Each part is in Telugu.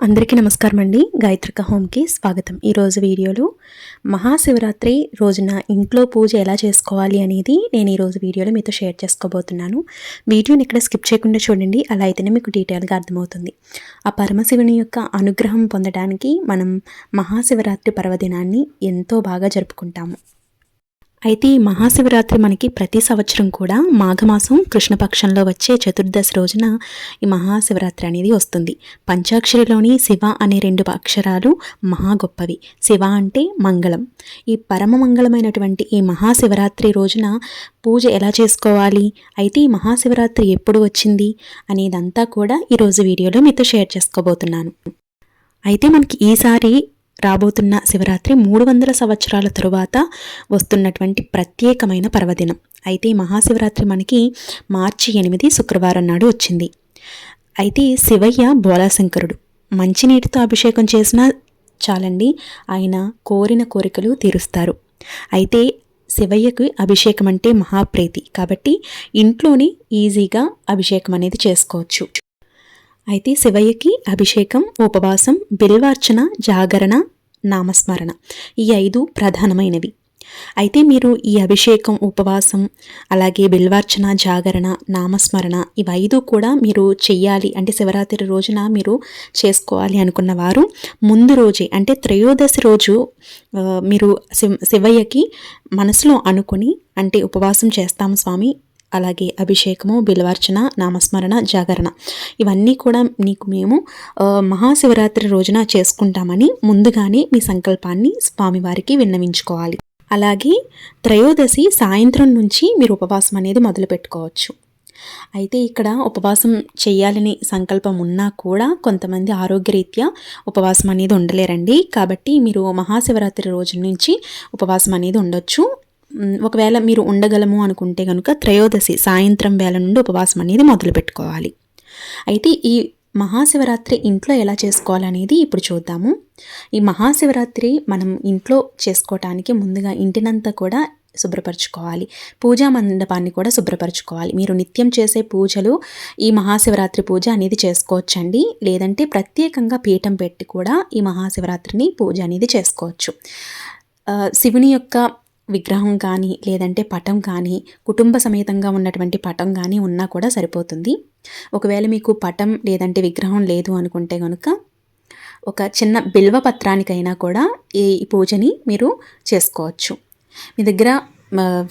అందరికీ నమస్కారం అండి. గాయత్రిక హోమ్కి స్వాగతం. ఈరోజు వీడియోలో మహాశివరాత్రి రోజున ఇంట్లో పూజ ఎలా చేసుకోవాలి అనేది నేను ఈరోజు వీడియోలో మీతో షేర్ చేసుకోబోతున్నాను. వీడియోని ఇక్కడ స్కిప్ చేయకుండా చూడండి, అలా అయితేనే మీకు డీటెయిల్గా అర్థమవుతుంది. ఆ పరమశివుని యొక్క అనుగ్రహం పొందడానికి మనం మహాశివరాత్రి పర్వదినాన్ని ఎంతో బాగా జరుపుకుంటాము. అయితే ఈ మహాశివరాత్రి మనకి ప్రతి సంవత్సరం కూడా మాఘమాసం కృష్ణపక్షంలో వచ్చే చతుర్దశి రోజున ఈ మహాశివరాత్రి అనేది వస్తుంది. పంచాక్షరిలోని శివ అనే 2 అక్షరాలు మహా గొప్పవి. శివ అంటే మంగళం. ఈ పరమ మంగళమైనటువంటి ఈ మహాశివరాత్రి రోజున పూజ ఎలా చేసుకోవాలి, అయితే ఈ మహాశివరాత్రి ఎప్పుడు వచ్చింది అనేదంతా కూడా ఈరోజు వీడియోలో మీతో షేర్ చేసుకోబోతున్నాను. అయితే మనకి ఈసారి రాబోతున్న శివరాత్రి 300 సంవత్సరాల తరువాత వస్తున్నటువంటి ప్రత్యేకమైన పర్వదినం. అయితే మహాశివరాత్రి మనకి మార్చి 8 శుక్రవారం నాడు వచ్చింది. అయితే శివయ్య బోలాశంకరుడు. మంచినీటితో అభిషేకం చేసినా చాలండి, ఆయన కోరిన కోరికలు తీరుస్తారు. అయితే శివయ్యకు అభిషేకం అంటే మహాప్రీతి, కాబట్టి ఇంట్లోనే ఈజీగా అభిషేకం అనేది చేసుకోవచ్చు. అయితే శివయ్యకి అభిషేకం, ఉపవాసం, బిల్వార్చన, జాగరణ, నామస్మరణ ఈ 5 ప్రధానమైనవి. అయితే మీరు ఈ అభిషేకం, ఉపవాసం, అలాగే బిల్వార్చన, జాగరణ, నామస్మరణ ఇవి 5 కూడా మీరు చెయ్యాలి అంటే శివరాత్రి రోజున మీరు చేసుకోవాలి అనుకున్న వారు ముందు రోజే అంటే త్రయోదశి రోజు మీరు శివయ్యకి మనసులో అనుకుని అంటే ఉపవాసం చేస్తాము స్వామి, అలాగే అభిషేకము, బిల్వార్చన, నామస్మరణ, జాగరణ ఇవన్నీ కూడా మేము మహాశివరాత్రి రోజున చేసుకుంటామని ముందుగానే మీ సంకల్పాన్ని స్వామివారికి విన్నవించుకోవాలి. అలాగే త్రయోదశి సాయంత్రం నుంచి మీరు ఉపవాసం అనేది మొదలు పెట్టుకోవచ్చు. అయితే ఇక్కడ ఉపవాసం చేయాలని సంకల్పం ఉన్నా కూడా కొంతమంది ఆరోగ్యరీత్యా ఉపవాసం అనేది ఉండలేరండి. కాబట్టి మీరు మహాశివరాత్రి రోజు నుంచి ఉపవాసం అనేది ఉండొచ్చు. ఒకవేళ మీరు ఉండగలము అనుకుంటే కనుక త్రయోదశి సాయంత్రం వేళ నుండి ఉపవాసం అనేది మొదలు పెట్టుకోవాలి. అయితే ఈ మహాశివరాత్రి ఇంట్లో ఎలా చేసుకోవాలనేది ఇప్పుడు చూద్దాము. ఈ మహాశివరాత్రి మనం ఇంట్లో చేసుకోవటానికి ముందుగా ఇంటినంతా కూడా శుభ్రపరచుకోవాలి. పూజా మండపాన్ని కూడా శుభ్రపరచుకోవాలి. మీరు నిత్యం చేసే పూజలు ఈ మహాశివరాత్రి పూజ అనేది చేసుకోవచ్చండి. లేదంటే ప్రత్యేకంగా పీఠం పెట్టి కూడా ఈ మహాశివరాత్రిని పూజ అనేది చేసుకోవచ్చు. శివుని యొక్క విగ్రహం కానీ లేదంటే పటం కానీ, కుటుంబ సమేతంగా ఉన్నటువంటి పటం కానీ ఉన్నా కూడా సరిపోతుంది. ఒకవేళ మీకు పటం లేదంటే విగ్రహం లేదు అనుకుంటే కనుక ఒక చిన్న బిల్వ పత్రానికైనా కూడా ఈ పూజని మీరు చేసుకోవచ్చు. మీ దగ్గర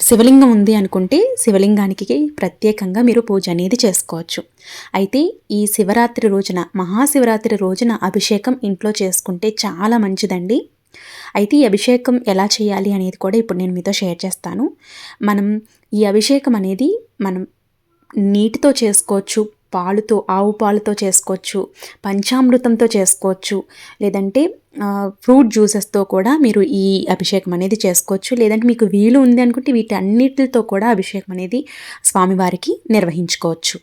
శివలింగం ఉంది అనుకుంటే శివలింగానికి ప్రత్యేకంగా మీరు పూజ అనేది చేసుకోవచ్చు. అయితే ఈ శివరాత్రి రోజున, మహాశివరాత్రి రోజున అభిషేకం ఇంట్లో చేసుకుంటే చాలా మంచిదండి. అయితే ఈ అభిషేకం ఎలా చేయాలి అనేది కూడా ఇప్పుడు నేను మీతో షేర్ చేస్తాను. మనం ఈ అభిషేకం అనేది మనం నీటితో చేసుకోవచ్చు, పాలుతో, ఆవు పాలుతో చేసుకోవచ్చు, పంచామృతంతో చేసుకోవచ్చు, లేదంటే ఫ్రూట్ జ్యూసెస్తో కూడా మీరు ఈ అభిషేకం అనేది చేసుకోవచ్చు. లేదంటే మీకు వీలు ఉంది అనుకుంటే వీటన్నిటితో కూడా అభిషేకం అనేది స్వామివారికి నిర్వహించుకోవచ్చు.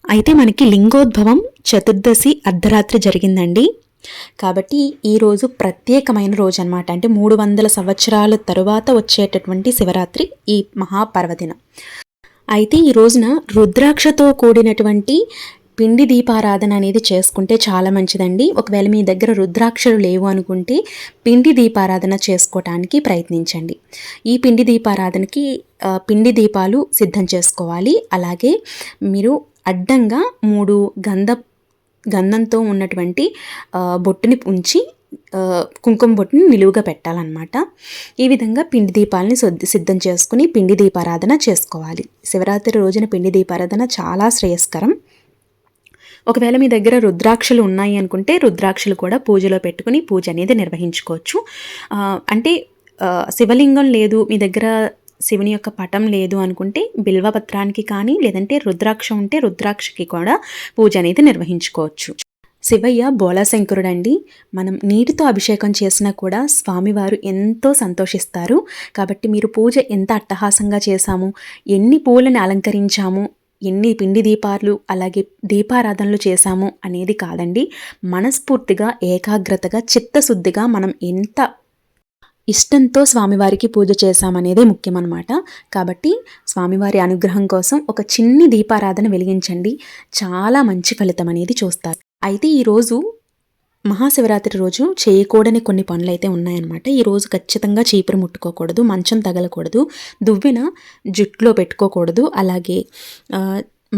అయితే మనకి లింగోద్భవం చతుర్దశి అర్ధరాత్రి జరిగిందండి. కాబట్టి ఈరోజు ప్రత్యేకమైన రోజు అనమాట. అంటే 300 సంవత్సరాల తరువాత వచ్చేటటువంటి శివరాత్రి ఈ మహాపర్వదినం. అయితే ఈ రోజున రుద్రాక్షతో కూడినటువంటి పిండి దీపారాధన అనేది చేసుకుంటే చాలా మంచిదండి. ఒకవేళ మీ దగ్గర రుద్రాక్షలు లేవు అనుకుంటే పిండి దీపారాధన చేసుకోవటానికి ప్రయత్నించండి. ఈ పిండి దీపారాధనకి పిండి దీపాలు సిద్ధం చేసుకోవాలి. అలాగే మీరు అడ్డంగా 3 గంధంతో ఉన్నటువంటి బొట్టుని ఉంచి కుంకుమ బొట్టుని నిలువుగా పెట్టాలన్నమాట. ఈ విధంగా పిండి దీపాలని సిద్ధం చేసుకుని పిండి దీపారాధన చేసుకోవాలి. శివరాత్రి రోజున పిండి దీపారాధన చాలా శ్రేయస్కరం. ఒకవేళ మీ దగ్గర రుద్రాక్షలు ఉన్నాయి అనుకుంటే రుద్రాక్షలు కూడా పూజలో పెట్టుకుని పూజ అనేది నిర్వహించుకోవచ్చు. అంటే శివలింగం లేదు, మీ దగ్గర శివుని యొక్క పటం లేదు అనుకుంటే బిల్వపత్రానికి కానీ లేదంటే రుద్రాక్ష ఉంటే రుద్రాక్షకి కూడా పూజ అనేది నిర్వహించుకోవచ్చు. శివయ్య బోలాశంకరుడు అండి. మనం నీటితో అభిషేకం చేసినా కూడా స్వామివారు ఎంతో సంతోషిస్తారు. కాబట్టి మీరు పూజ ఎంత అట్టహాసంగా చేశాము, ఎన్ని పూలను అలంకరించాము, ఎన్ని పిండి దీపాలు అలాగే దీపారాధనలు చేశాము అనేది కాదండి, మనస్ఫూర్తిగా ఏకాగ్రతగా చిత్తశుద్ధిగా మనం ఎంత ఇష్టంతో స్వామివారికి పూజ చేశామనేదే ముఖ్యమన్నమాట. కాబట్టి స్వామివారి అనుగ్రహం కోసం ఒక చిన్ని దీపారాధన వెలిగించండి, చాలా మంచి ఫలితం అనేది చూస్తారు. అయితే ఈరోజు మహాశివరాత్రి రోజు చేయకూడని కొన్ని పనులైతే ఉన్నాయన్నమాట. ఈరోజు ఖచ్చితంగా చీపురు ముట్టుకోకూడదు, మంచం తగలకూడదు, దువ్వెన జుట్టులో పెట్టుకోకూడదు, అలాగే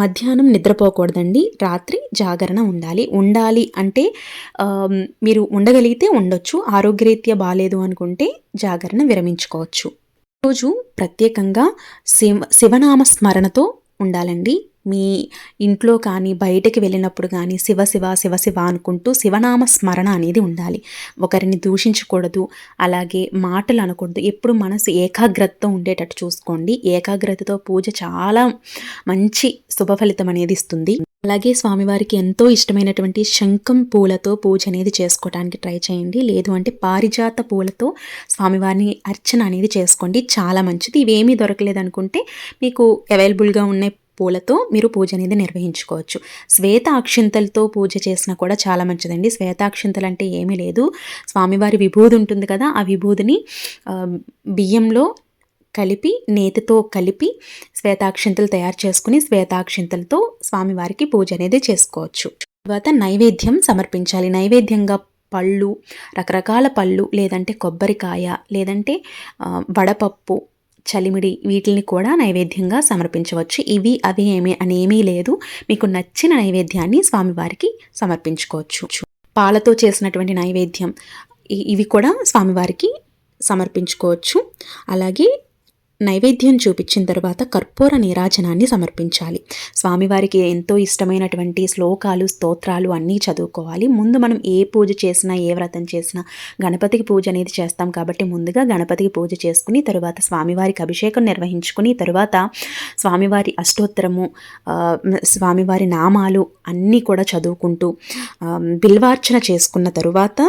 మధ్యాహ్నం నిద్రపోకూడదండి. రాత్రి జాగరణ ఉండాలి అంటే మీరు ఉండగలిగితే ఉండొచ్చు, ఆరోగ్యరీత్యా బాగాలేదు అనుకుంటే జాగరణ విరమించుకోవచ్చు. రోజు ప్రత్యేకంగా శివనామ స్మరణతో ఉండాలండి. మీ ఇంట్లో కానీ బయటకి వెళ్ళినప్పుడు కానీ శివ శివ శివ శివ అనుకుంటూ శివనామ స్మరణ అనేది ఉండాలి. ఒకరిని దూషించకూడదు, అలాగే మాటలు అనకూడదు. ఎప్పుడు మనసు ఏకాగ్రతతో ఉండేటట్టు చూసుకోండి. ఏకాగ్రతతో పూజ చాలా మంచి శుభ ఫలితం అనేది ఇస్తుంది. అలాగే స్వామివారికి ఎంతో ఇష్టమైనటువంటి శంఖం పూలతో పూజ అనేది చేసుకోవడానికి ట్రై చేయండి. లేదు అంటే పారిజాత పూలతో స్వామివారిని అర్చన అనేది చేసుకోండి, చాలా మంచిది. ఇవేమీ దొరకలేదు అనుకుంటే మీకు అవైలబుల్గా ఉన్న పూలతో మీరు పూజ అనేది నిర్వహించుకోవచ్చు. శ్వేత అక్షింతలతో పూజ చేసినా కూడా చాలా మంచిదండి. శ్వేత అక్షింతలు అంటే ఏమీ లేదు, స్వామివారి విభూది ఉంటుంది కదా, ఆ విభూదిని బియ్యంలో కలిపి నేతితో కలిపి శ్వేతాక్షింతలు తయారు చేసుకుని శ్వేతాక్షింతలతో స్వామివారికి పూజ అనేది చేసుకోవచ్చు. తర్వాత నైవేద్యం సమర్పించాలి. నైవేద్యంగా పళ్ళు, రకరకాల పళ్ళు, లేదంటే కొబ్బరికాయ, లేదంటే వడపప్పు, చలిమిడి, వీటిని కూడా నైవేద్యంగా సమర్పించవచ్చు. ఇవి అవి అనేమీ లేదు, మీకు నచ్చిన నైవేద్యాన్ని స్వామివారికి సమర్పించుకోవచ్చు. పాలతో చేసినటువంటి నైవేద్యం ఇవి కూడా స్వామివారికి సమర్పించుకోవచ్చు. అలాగే నైవేద్యం చూపించిన తర్వాత కర్పూర నీరాజనాన్ని సమర్పించాలి. స్వామివారికి ఎంతో ఇష్టమైనటువంటి శ్లోకాలు, స్తోత్రాలు అన్నీ చదువుకోవాలి. ముందు మనం ఏ పూజ చేసినా, ఏ వ్రతం చేసినా గణపతికి పూజ అనేది చేస్తాం కాబట్టి ముందుగా గణపతికి పూజ చేసుకుని తరువాత స్వామివారికి అభిషేకం నిర్వహించుకుని తరువాత స్వామివారి అష్టోత్తరము, స్వామివారి నామాలు అన్నీ కూడా చదువుకుంటూ బిల్వార్చన చేసుకున్న తరువాత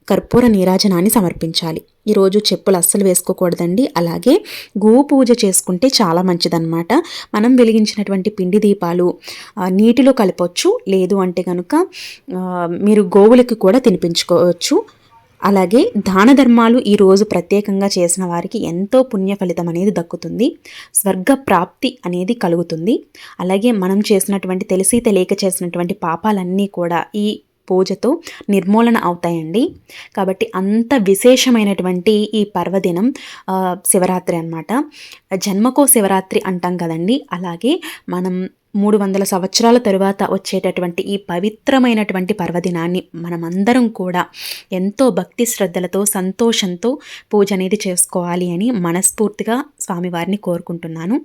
కర్పూర నీరాజనాన్ని సమర్పించాలి. ఈరోజు చెప్పులు అస్సలు వేసుకోకూడదండి. అలాగే గోవు పూజ చేసుకుంటే చాలా మంచిదన్నమాట. మనం వెలిగించినటువంటి పిండి దీపాలు నీటిలో కలపవచ్చు, లేదు అంటే కనుక మీరు గోవులకి కూడా తినిపించుకోవచ్చు. అలాగే దాన ధర్మాలు ఈరోజు ప్రత్యేకంగా చేసిన వారికి ఎంతో పుణ్య ఫలితం అనేది దక్కుతుంది, స్వర్గ ప్రాప్తి అనేది కలుగుతుంది. అలాగే మనం చేసినటువంటి తెలిసి తెలియక చేసినటువంటి పాపాలన్నీ కూడా ఈ పూజతో నిర్మూలన అవుతాయండి. కాబట్టి అంత విశేషమైనటువంటి ఈ పర్వదినం శివరాత్రి అన్నమాట. జన్మకో శివరాత్రి అంటాం కదండి, అలాగే మనం 300 సంవత్సరాల తరువాత వచ్చేటటువంటి ఈ పవిత్రమైనటువంటి పర్వదినాన్ని మనమందరం కూడా ఎంతో భక్తి శ్రద్ధలతో సంతోషంతో పూజ అనేది చేసుకోవాలి అని మనస్ఫూర్తిగా స్వామివారిని కోరుకుంటున్నాను.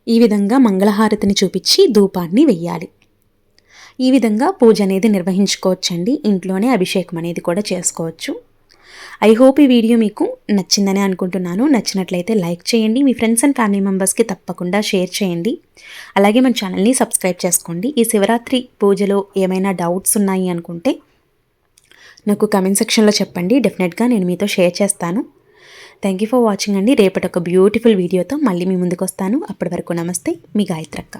ఈ విధంగా మంగళహారతిని చూపించి ధూపాన్ని వెయ్యాలి. ఈ విధంగా పూజ అనేది నిర్వహించుకోవచ్చండి. ఇంట్లోనే అభిషేకం అనేది కూడా చేసుకోవచ్చు. ఐ హోప్ ఈ వీడియో మీకు నచ్చిందని అనుకుంటున్నాను. నచ్చినట్లయితే లైక్ చేయండి, మీ ఫ్రెండ్స్ అండ్ ఫ్యామిలీ మెంబర్స్కి తప్పకుండా షేర్ చేయండి. అలాగే మన ఛానల్ని సబ్స్క్రైబ్ చేసుకోండి. ఈ శివరాత్రి పూజలో ఏమైనా డౌట్స్ ఉన్నాయి అనుకుంటే నాకు కమెంట్ సెక్షన్లో చెప్పండి, డెఫినెట్గా నేను మీతో షేర్ చేస్తాను. థ్యాంక్ యూ ఫర్ వాచింగ్ అండి. రేపటి ఒక బ్యూటిఫుల్ వీడియోతో మళ్ళీ మీ ముందుకు వస్తాను. అప్పటి వరకు నమస్తే, మీ గాయత్రక్క.